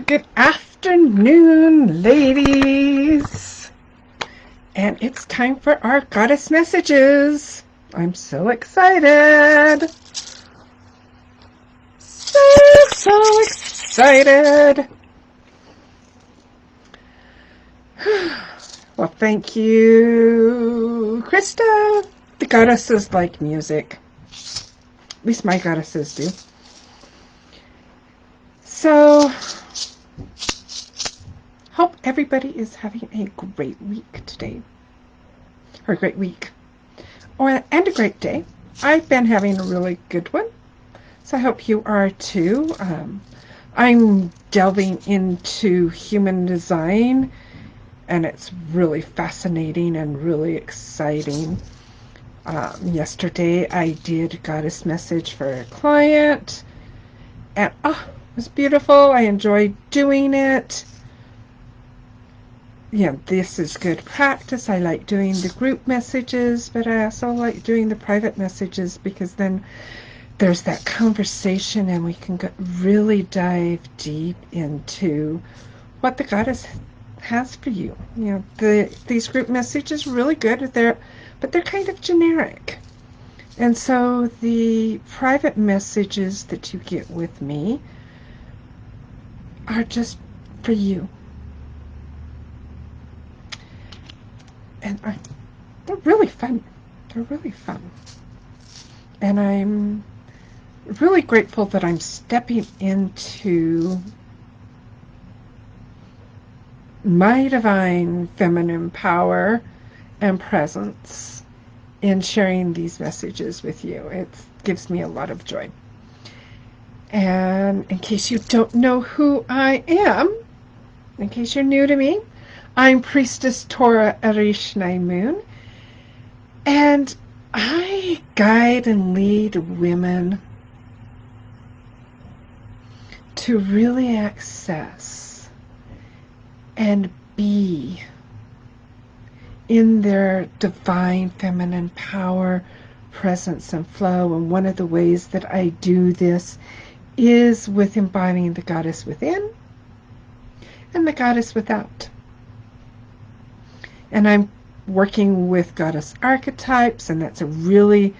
Good afternoon, ladies. And it's time for our goddess messages. I'm so excited. So excited. Well, thank you, Krista. The goddesses like music. At least my goddesses do. So, hope everybody is having a great week today. Or a great week. And a great day. I've been having a really good one. So I hope you are too. I'm delving into human design. And it's really fascinating and really exciting. Yesterday I did a goddess message for a client. And it was beautiful. I enjoyed doing it. Yeah, this is good practice. I like doing the group messages, but I also like doing the private messages because then there's that conversation and we can really dive deep into what the goddess has for you. You know, these group messages are really good, but they're kind of generic. And so the private messages that you get with me are just for you. And they're really fun. They're really fun. And I'm really grateful that I'm stepping into my divine feminine power and presence in sharing these messages with you. It gives me a lot of joy. And in case you don't know who I am, in case you're new to me, I'm Priestess Torah Iresh'nai Moon, and I guide and lead women to really access and be in their divine feminine power, presence, and flow. And one of the ways that I do this is with embodying the goddess within and the goddess without. And I'm working with goddess archetypes, and that's a really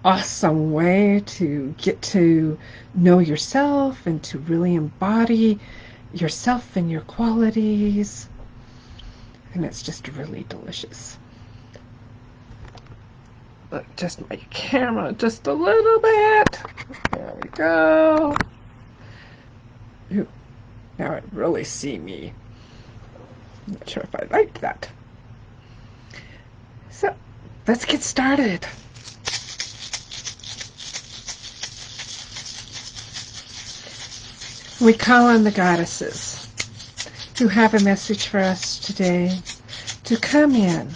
awesome way to get to know yourself and to really embody yourself and your qualities. And it's just really delicious. Just my camera just a little bit. There we go. Ooh, now I really see me. I'm not sure if I liked that. So, let's get started. We call on the goddesses who have a message for us today to come in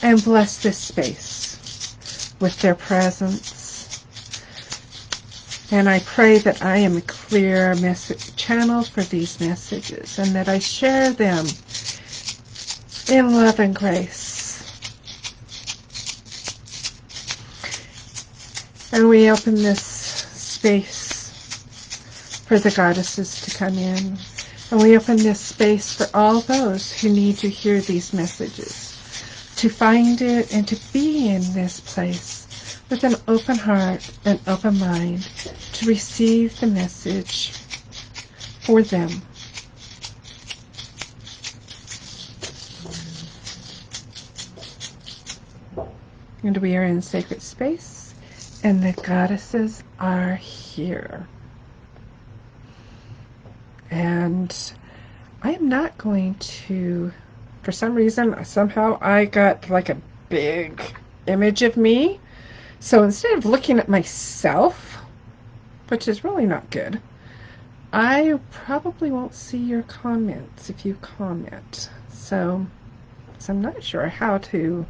and bless this space with their presence. And I pray that I am a clear message channel for these messages and that I share them in love and grace. And we open this space for the goddesses to come in. And we open this space for all those who need to hear these messages, to find it and to be in this place with an open heart and open mind to receive the message for them. And we are in sacred space. And the goddesses are here. And I am not going to, for some reason, somehow I got like a big image of me. So instead of looking at myself, which is really not good, I probably won't see your comments if you comment. So I'm not sure how to,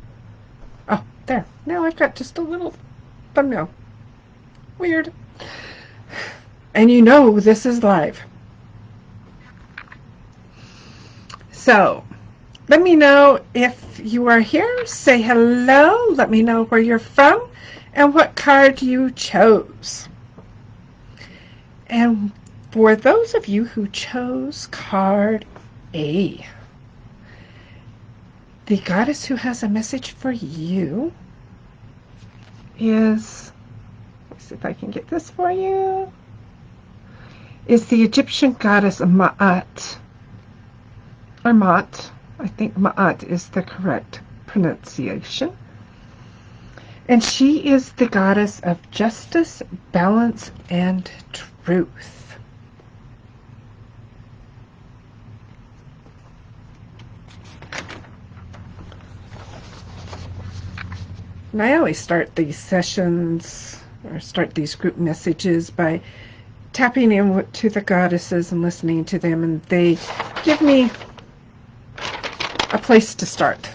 oh, there. Now I've got just a little thumbnail. Weird. And you know this is live. So, let me know if you are here. Say hello. Let me know where you're from and what card you chose. And For those of you who chose card A, the goddess who has a message for you is, let's see if I can get this for you, is the Egyptian goddess Ma'at, or Ma'at. I think Ma'at is the correct pronunciation. And she is the goddess of justice, balance, and truth. And I always start these sessions, or start these group messages, by tapping in to the goddesses and listening to them, and they give me a place to start.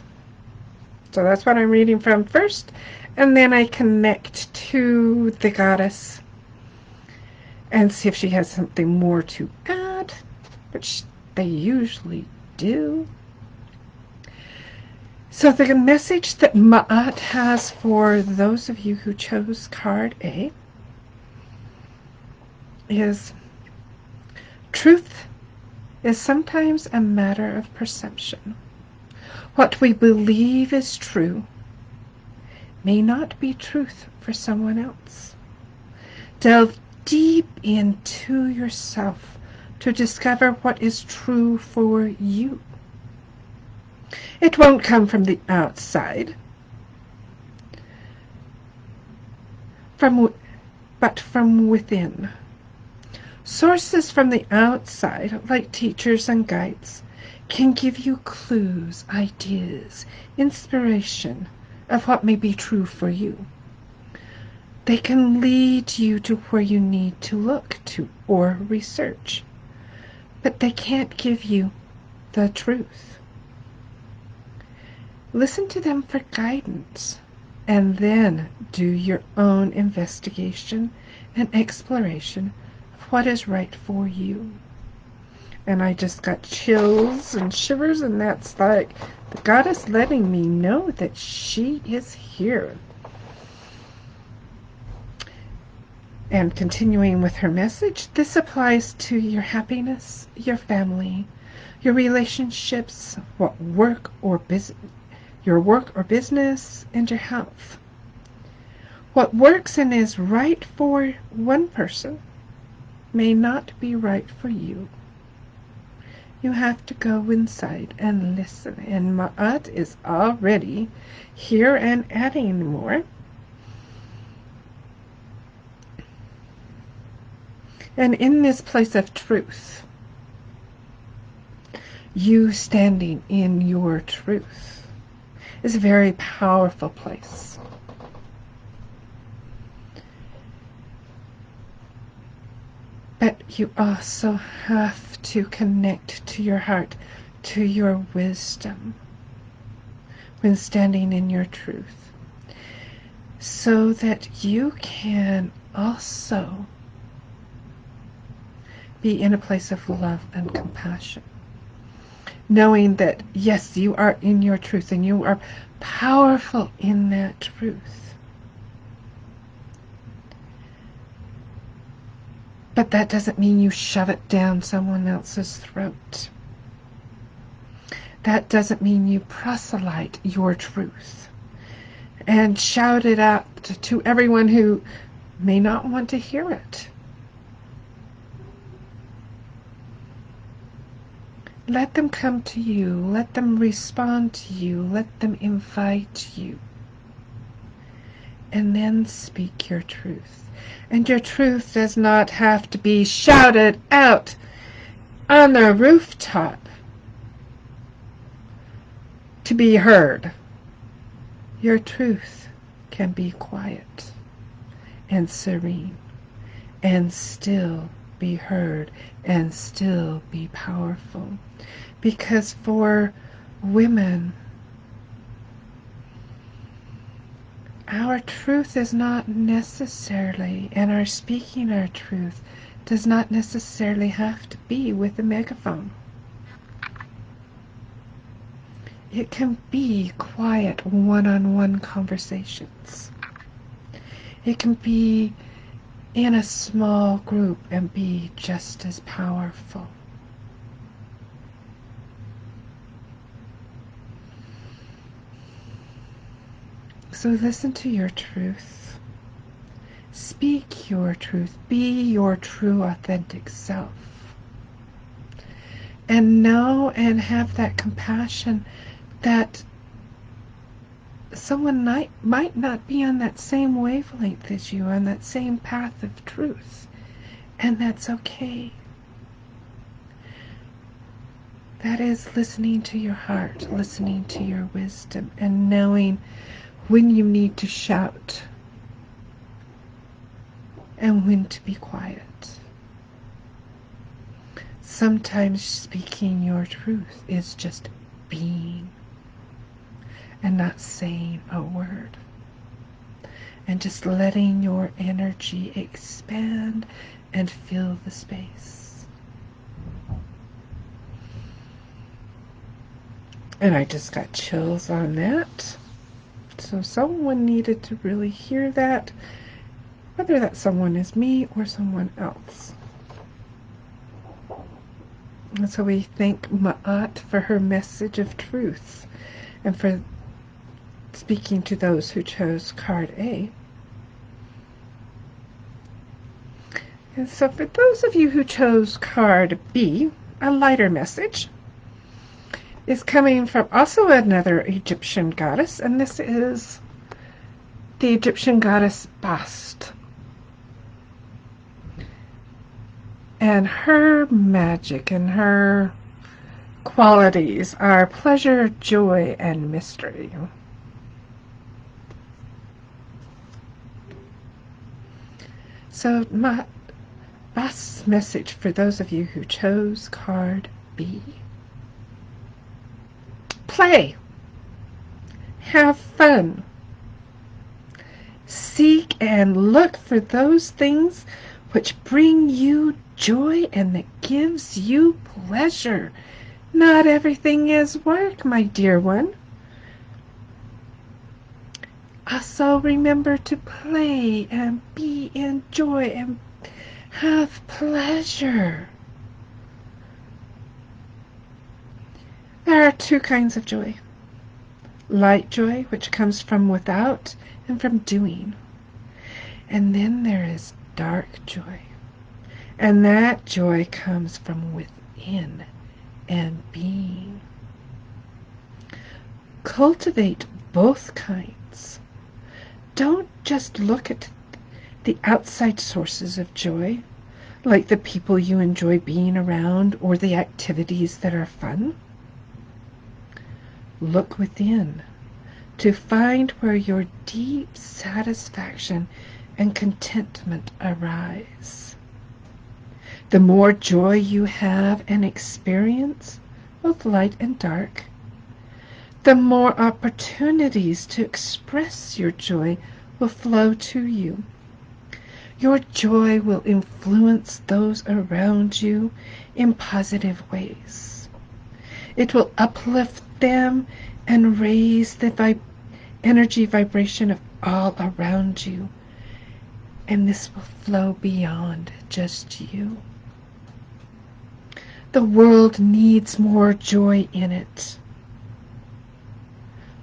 So that's what I'm reading from first, and then I connect to the goddess and see if she has something more to add, which they usually do. So the message that Ma'at has for those of you who chose card A is, truth is sometimes a matter of perception. What we believe is true may not be truth for someone else. Delve deep into yourself to discover what is true for you. It won't come from the outside, but from within. Sources from the outside, like teachers and guides, can give you clues, ideas, inspiration of what may be true for you. They can lead you to where you need to look to or research, but they can't give you the truth. Listen to them for guidance, and then do your own investigation and exploration of what is right for you. And I just got chills and shivers, and that's like the goddess letting me know that she is here. And continuing with her message, this applies to your happiness, your family, your relationships, your work or business, and your health. What works and is right for one person may not be right for you. You have to go inside and listen, and Ma'at is already here and adding more. And in this place of truth, you standing in your truth is a very powerful place. But you also have to connect to your heart, to your wisdom, when standing in your truth, so that you can also be in a place of love and compassion, knowing that, yes, you are in your truth and you are powerful in that truth. But that doesn't mean you shove it down someone else's throat. That doesn't mean you proselyte your truth and shout it out to everyone who may not want to hear it. Let them come to you. Let them respond to you. Let them invite you. And then speak your truth. And your truth does not have to be shouted out on the rooftop to be heard. Your truth can be quiet and serene and still be heard and still be powerful. Because for women, our truth is not necessarily, and our speaking our truth does not necessarily have to be with a megaphone. It can be quiet one-on-one conversations. It can be in a small group and be just as powerful. So listen to your truth. Speak your truth. Be your true, authentic self. And know and have that compassion that someone might not be on that same wavelength as you, on that same path of truth. And that's okay. That is listening to your heart, listening to your wisdom, and knowing when you need to shout and when to be quiet. Sometimes speaking your truth is just being and not saying a word, and just letting your energy expand and fill the space. And I just got chills on that. So someone needed to really hear that, whether that someone is me or someone else. And so we thank Ma'at for her message of truth and for speaking to those who chose card A. And so for those of you who chose card B, a lighter message is coming from also another Egyptian goddess, and this is the Egyptian goddess Bast. And her magic and her qualities are pleasure, joy, and mystery. So my Bast's message for those of you who chose card B. Play. Have fun. Seek and look for those things which bring you joy and that gives you pleasure. Not everything is work, my dear one. Also remember to play and be in joy and have pleasure. There are two kinds of joy. Light joy, which comes from without and from doing. And then there is dark joy. And that joy comes from within and being. Cultivate both kinds. Don't just look at the outside sources of joy, like the people you enjoy being around or the activities that are fun. Look within to find where your deep satisfaction and contentment arise. The more joy you have and experience, both light and dark, the more opportunities to express your joy will flow to you. Your joy will influence those around you in positive ways. It will uplift them and raise the energy vibration of all around you. And this will flow beyond just you. The world needs more joy in it.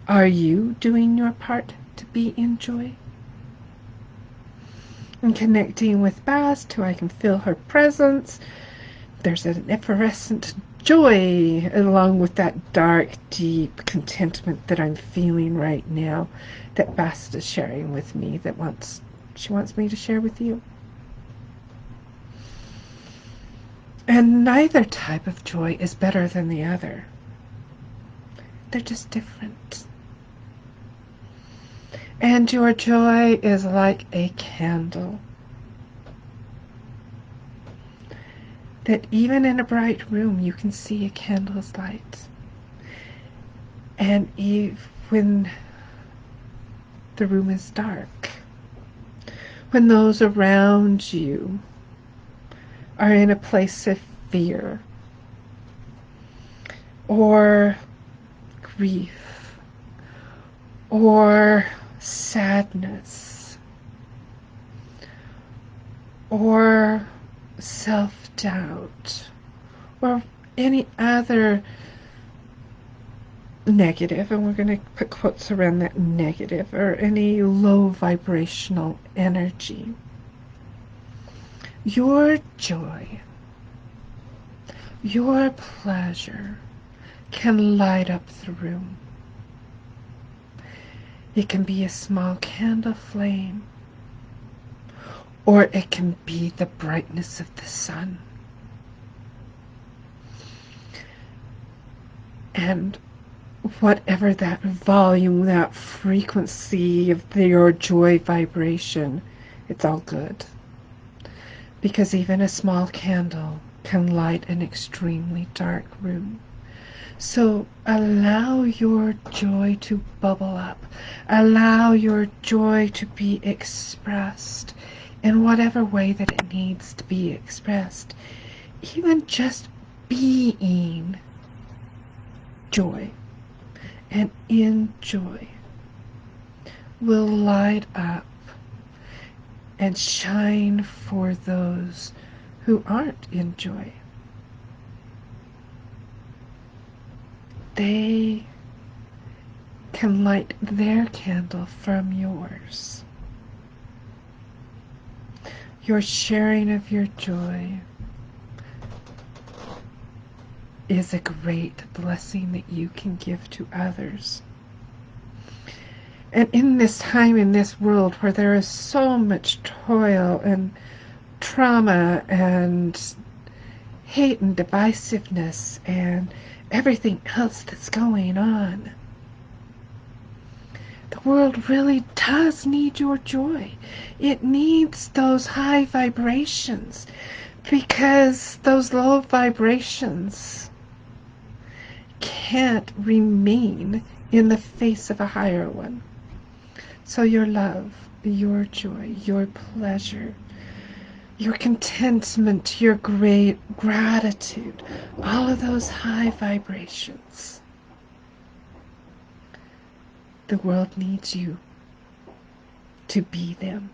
Are you doing your part to be in joy? And connecting with Bast, who I can feel her presence. There's an effervescent joy along with that dark, deep contentment that I'm feeling right now that Bast is sharing with me, that she wants me to share with you. And neither type of joy is better than the other. They're just different. And your joy is like a candle that even in a bright room you can see a candle's light. And when the room is dark, when those around you are in a place of fear or grief or sadness, or or self-doubt or any other negative, and we're going to put quotes around that negative, or any low vibrational energy, your joy, your pleasure can light up the room. It can be a small candle flame, or it can be the brightness of the sun. And whatever that volume, that frequency of your joy vibration, it's all good. Because even a small candle can light an extremely dark room. So allow your joy to bubble up. Allow your joy to be expressed in whatever way that it needs to be expressed. Even just being joy and in joy will light up and shine for those who aren't in joy. They can light their candle from yours. Your sharing of your joy is a great blessing that you can give to others. And in this time, in this world where there is so much toil and trauma and hate and divisiveness and everything else that's going on, the world really does need your joy. It needs those high vibrations, because those low vibrations can't remain in the face of a higher one. So your love, your joy, your pleasure, your contentment, your great gratitude, all of those high vibrations, the world needs you to be them.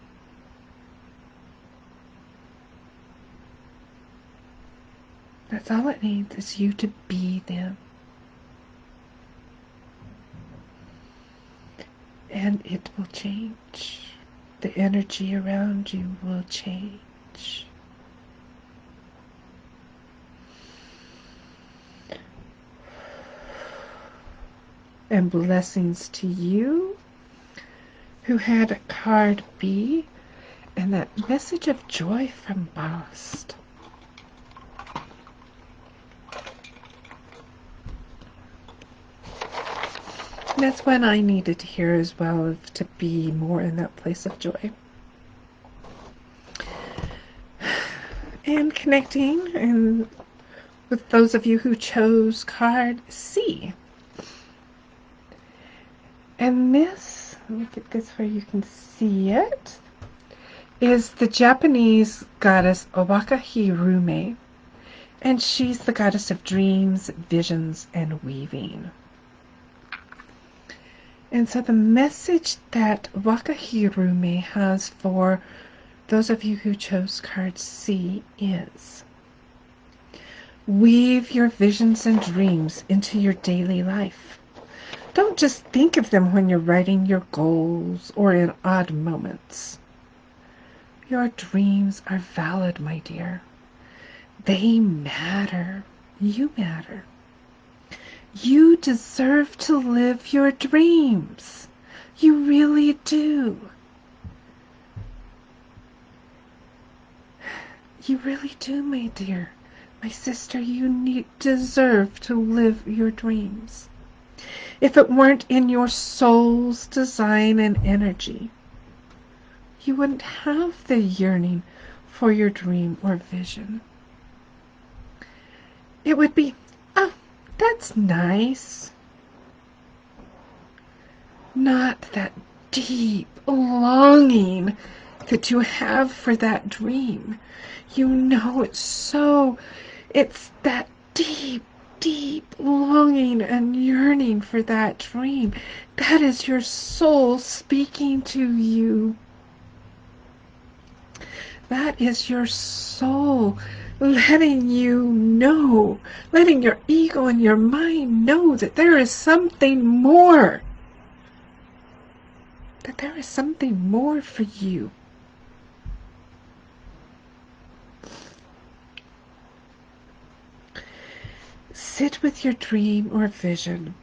That's all it needs, is you to be them. And it will change. The energy around you will change. And blessings to you who had a card B and that message of joy from Bast. That's what I needed to hear as well, to be more in that place of joy. And connecting and with those of you who chose card C. And this, let me get this where you can see it, is the Japanese goddess Wakahirume. And she's the goddess of dreams, visions, and weaving. And so the message that Wakahirume has for those of you who chose card C is: weave your visions and dreams into your daily life. Don't just think of them when you're writing your goals or in odd moments. Your dreams are valid, my dear. They matter. You matter. You deserve to live your dreams. You really do. You really do, my dear. My sister, you deserve to live your dreams. If it weren't in your soul's design and energy, you wouldn't have the yearning for your dream or vision. It would be, oh, that's nice. Not that deep longing that you have for that dream. You know it's that deep, deep longing and yearning for that dream. That is your soul speaking to you. That is your soul letting you know, letting your ego and your mind know that there is something more. That there is something more for you. Sit with your dream or vision.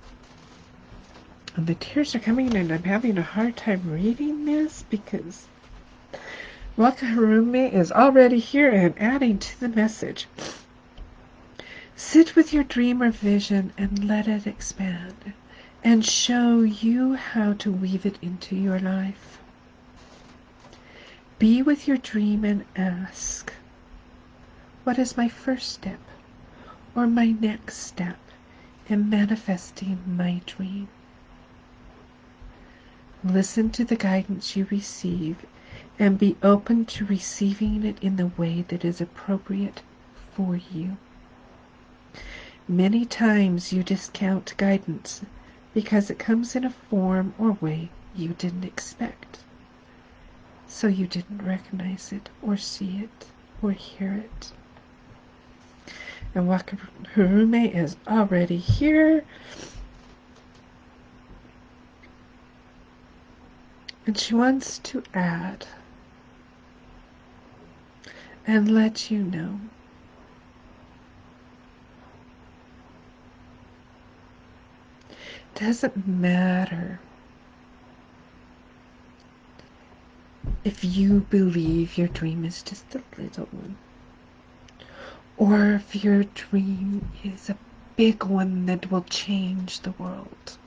And the tears are coming, and I'm having a hard time reading this because Wakahirume is already here and adding to the message. Sit with your dream or vision and let it expand and show you how to weave it into your life. Be with your dream and ask, what is my first step or my next step in manifesting my dream? Listen to the guidance you receive and be open to receiving it in the way that is appropriate for you. Many times you discount guidance because it comes in a form or way you didn't expect. So you didn't recognize it or see it or hear it. And Wakahirume is already here. And she wants to add and let you know it doesn't matter if you believe your dream is just a little one, or if your dream is a big one that will change the world.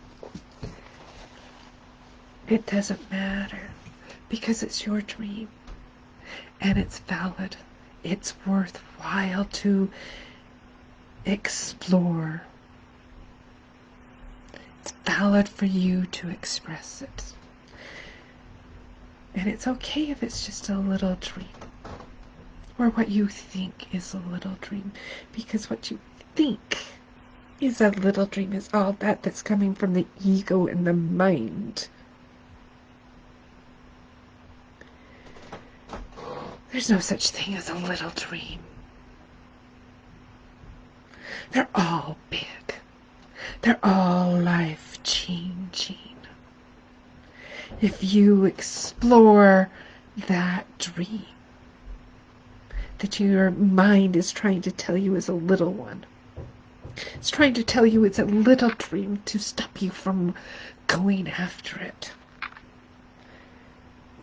It doesn't matter because it's your dream and it's valid. It's worthwhile to explore. It's valid for you to express it. And it's okay if it's just a little dream, or what you think is a little dream, because what you think is a little dream is all that's coming from the ego and the mind. There's no such thing as a little dream. They're all big. They're all life-changing. If you explore that dream that your mind is trying to tell you is a little one, it's trying to tell you it's a little dream to stop you from going after it.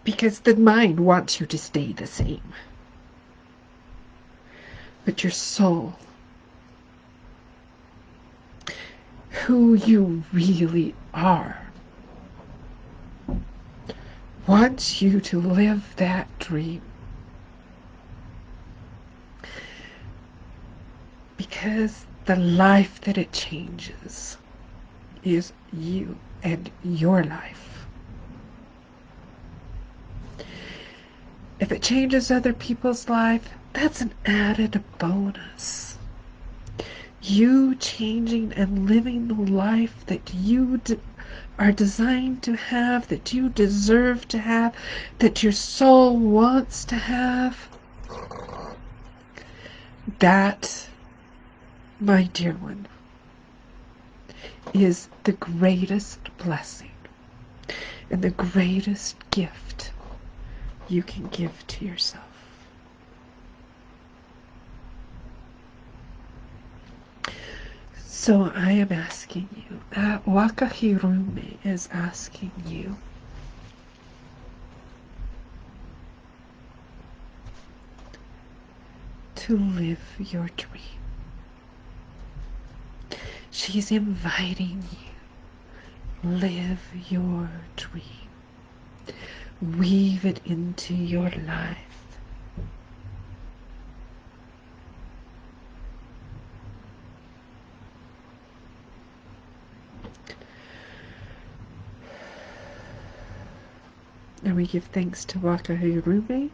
Because the mind wants you to stay the same. But your soul, who you really are, wants you to live that dream. Because the life that it changes is you and your life. If it changes other people's life, that's an added bonus. You changing and living the life that you are designed to have, that you deserve to have, that your soul wants to have, that, my dear one, is the greatest blessing and the greatest gift you can give to yourself. So I am asking you, Wakahirume is asking you to live your dream. She's inviting you, live your dream. Weave it into your life. And we give thanks to Wakahirume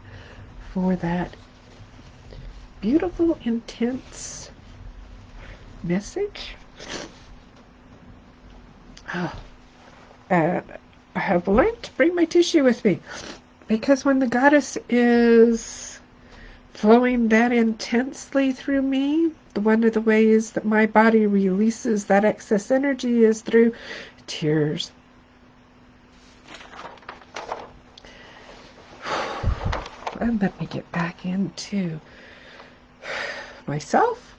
for that beautiful, intense message. And I have learned to bring my tissue with me, because when the goddess is flowing that intensely through me. One of the ways that my body releases that excess energy is through tears. And let me get back into myself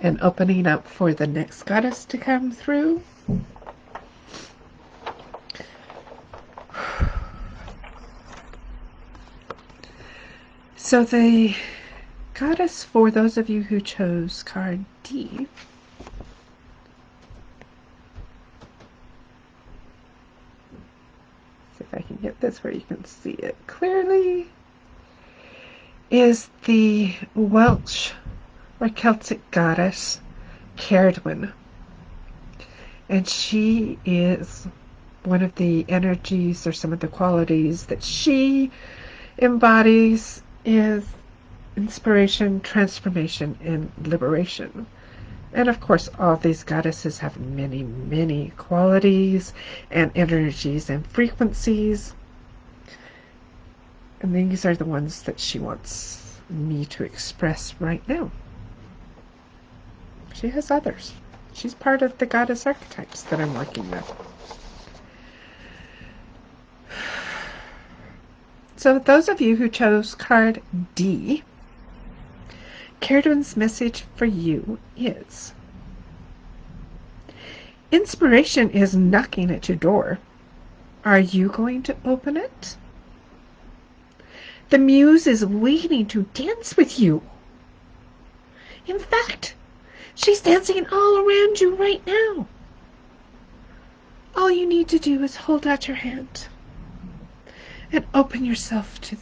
and opening up for the next goddess to come through. So the goddess, for those of you who chose card D, see if I can get this where you can see it clearly, is the Welsh or Celtic goddess Cerridwen. And she is one of the energies or some of the qualities that she embodies is inspiration, transformation, and liberation. And of course, all these goddesses have many, many qualities and energies and frequencies. And these are the ones that she wants me to express right now. She has others. She's part of the goddess archetypes that I'm working with. So those of you who chose card D, Cerridwen's message for you is: inspiration is knocking at your door. Are you going to open it? The Muse is waiting to dance with you. In fact, she's dancing all around you right now. All you need to do is hold out your hand and open yourself to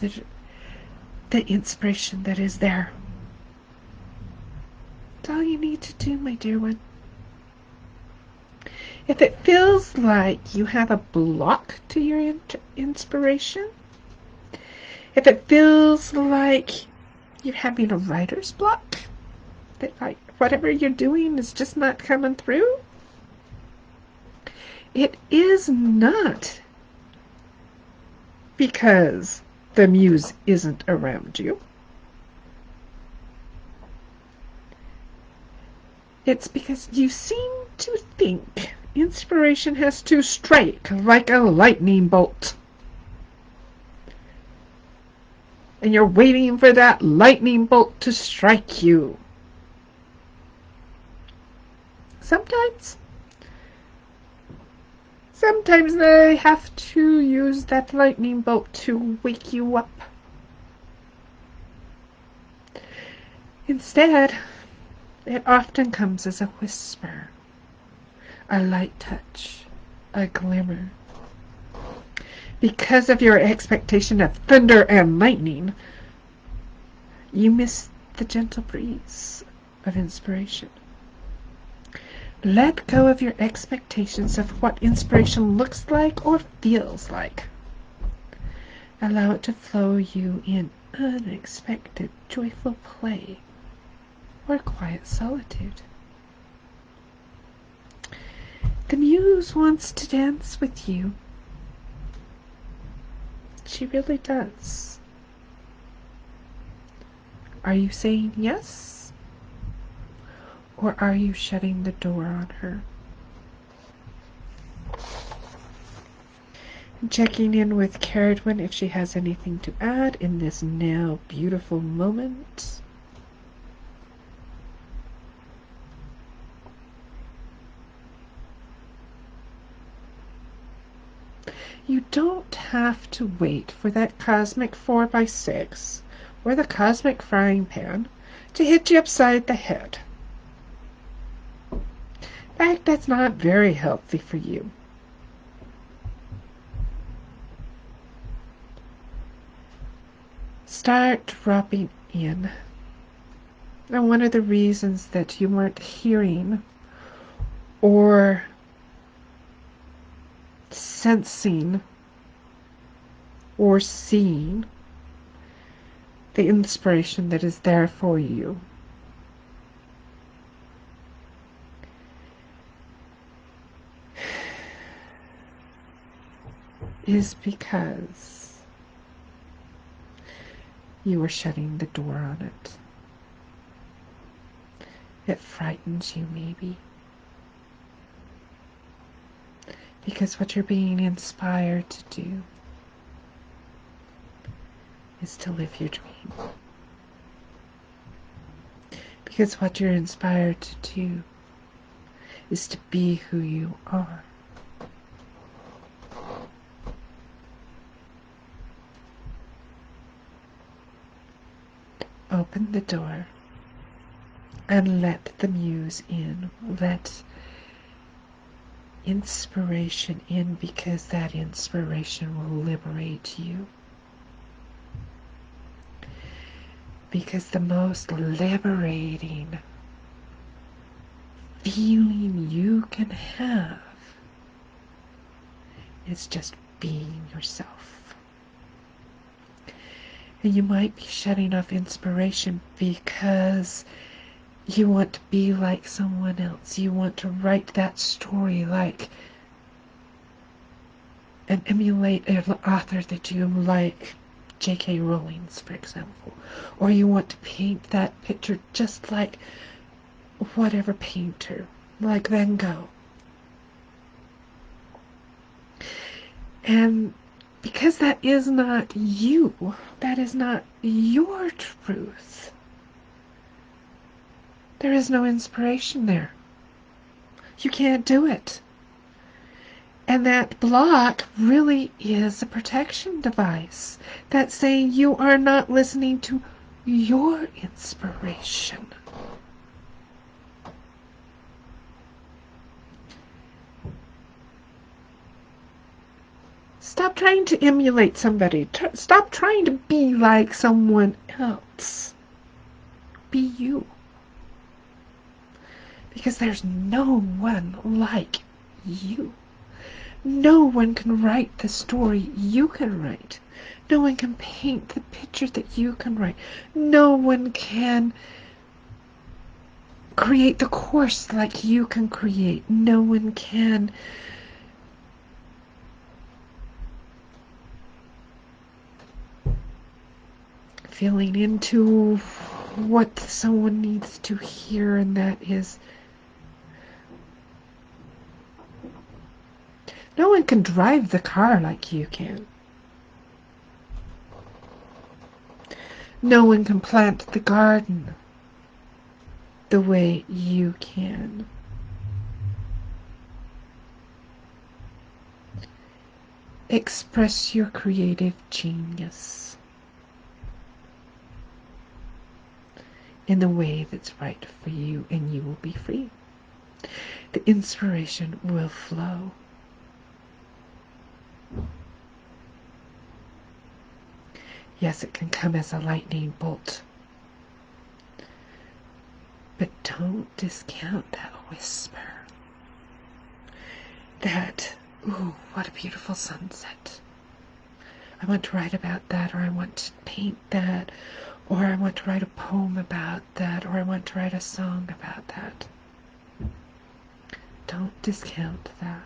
the inspiration that is there. That's all you need to do, my dear one. If it feels like you have a block to your inspiration, if it feels like you're having a writer's block, that like whatever you're doing is just not coming through, it is not because the Muse isn't around you. It's because you seem to think inspiration has to strike like a lightning bolt. And you're waiting for that lightning bolt to strike you. Sometimes they have to use that lightning bolt to wake you up. Instead, it often comes as a whisper, a light touch, a glimmer. Because of your expectation of thunder and lightning, you miss the gentle breeze of inspiration. Let go of your expectations of what inspiration looks like or feels like. Allow it to flow you in unexpected, joyful play or quiet solitude. The Muse wants to dance with you. She really does. Are you saying yes? Or are you shutting the door on her? And checking in with Cerridwen if she has anything to add in this now beautiful moment. You don't have to wait for that cosmic 4x6 or the cosmic frying pan to hit you upside the head. In fact, that's not very healthy for you. Start dropping in. And one of the reasons that you weren't hearing or sensing or seeing the inspiration that is there for you is because you are shutting the door on it. It frightens you, maybe. Because what you're being inspired to do is to live your dream. Because what you're inspired to do is to be who you are. Open the door and let the muse in. Let inspiration in, because that inspiration will liberate you. Because the most liberating feeling you can have is just being yourself. And you might be shutting off inspiration because you want to be like someone else. You want to write that story like and emulate an author that you like, J.K. Rowling's, for example. Or you want to paint that picture just like whatever painter, like Van Gogh. And because that is not you, that is not your truth, there is no inspiration there. You can't do it. And that block really is a protection device that's saying you are not listening to your inspiration. Stop trying to emulate somebody. Stop trying to be like someone else. Be you. Because there's no one like you. No one can write the story you can write. No one can paint the picture that you can write. No one can create the course like you can create. No one can feeling into what someone needs to hear, and that is no one can drive the car like you can. No one can plant the garden the way you can. Express your creative genius in the way that's right for you, and you will be free. The inspiration will flow. Yes, it can come as a lightning bolt. But don't discount that whisper. That, ooh, what a beautiful sunset. I want to write about that, or I want to paint that, or I want to write a poem about that, or I want to write a song about that. Don't discount that.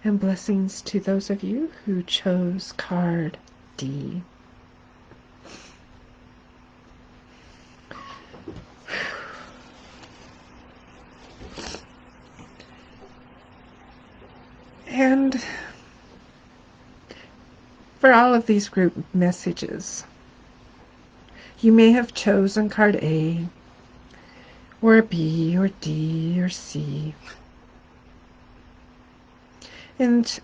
And blessings to those of you who chose card D. And for all of these group messages, you may have chosen card A, or B, or D, or C. And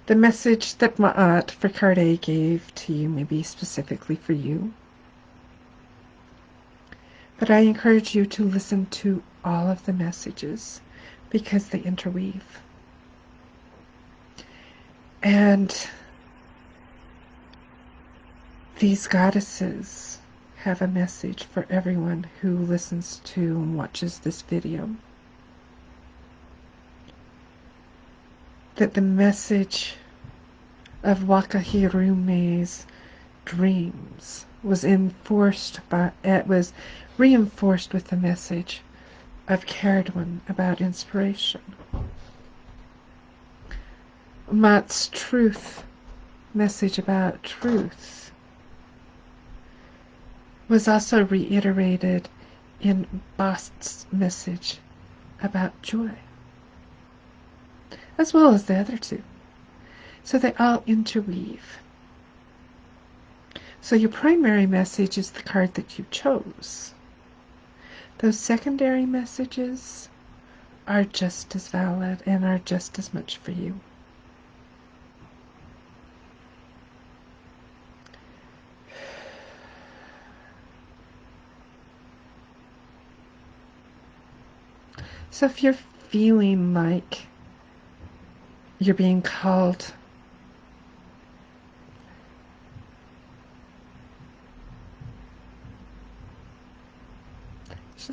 the message that Ma'at for card A gave to you may be specifically for you. But I encourage you to listen to all of the messages because they interweave. And these goddesses have a message for everyone who listens to and watches this video. That the message of Wakahirume's dreams was reinforced with the message of Cerridwen about inspiration. Matt's truth message about truth was also reiterated in Bast's message about joy, as well as the other two. So they all interweave. So your primary message is the card that you chose. Those secondary messages are just as valid and are just as much for you. So if you're feeling like you're being called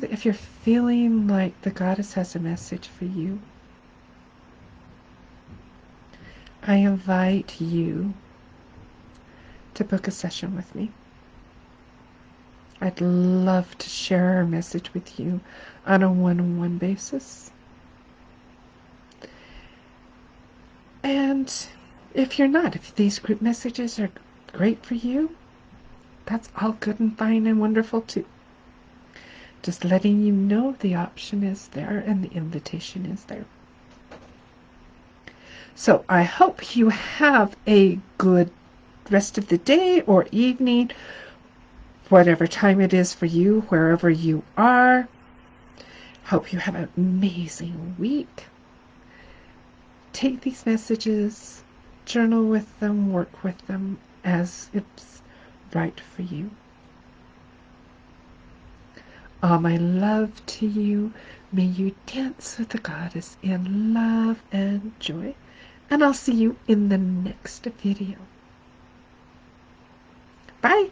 if you're feeling like the goddess has a message for you, I invite you to book a session with me. I'd love to share our message with you on a one-on-one basis. And if you're not, if these group messages are great for you, that's all good and fine and wonderful too. Just letting you know the option is there and the invitation is there. So I hope you have a good rest of the day or evening, whatever time it is for you, wherever you are. Hope you have an amazing week. Take these messages, journal with them, work with them as it's right for you. All my love to you. May you dance with the goddess in love and joy. And I'll see you in the next video. Bye.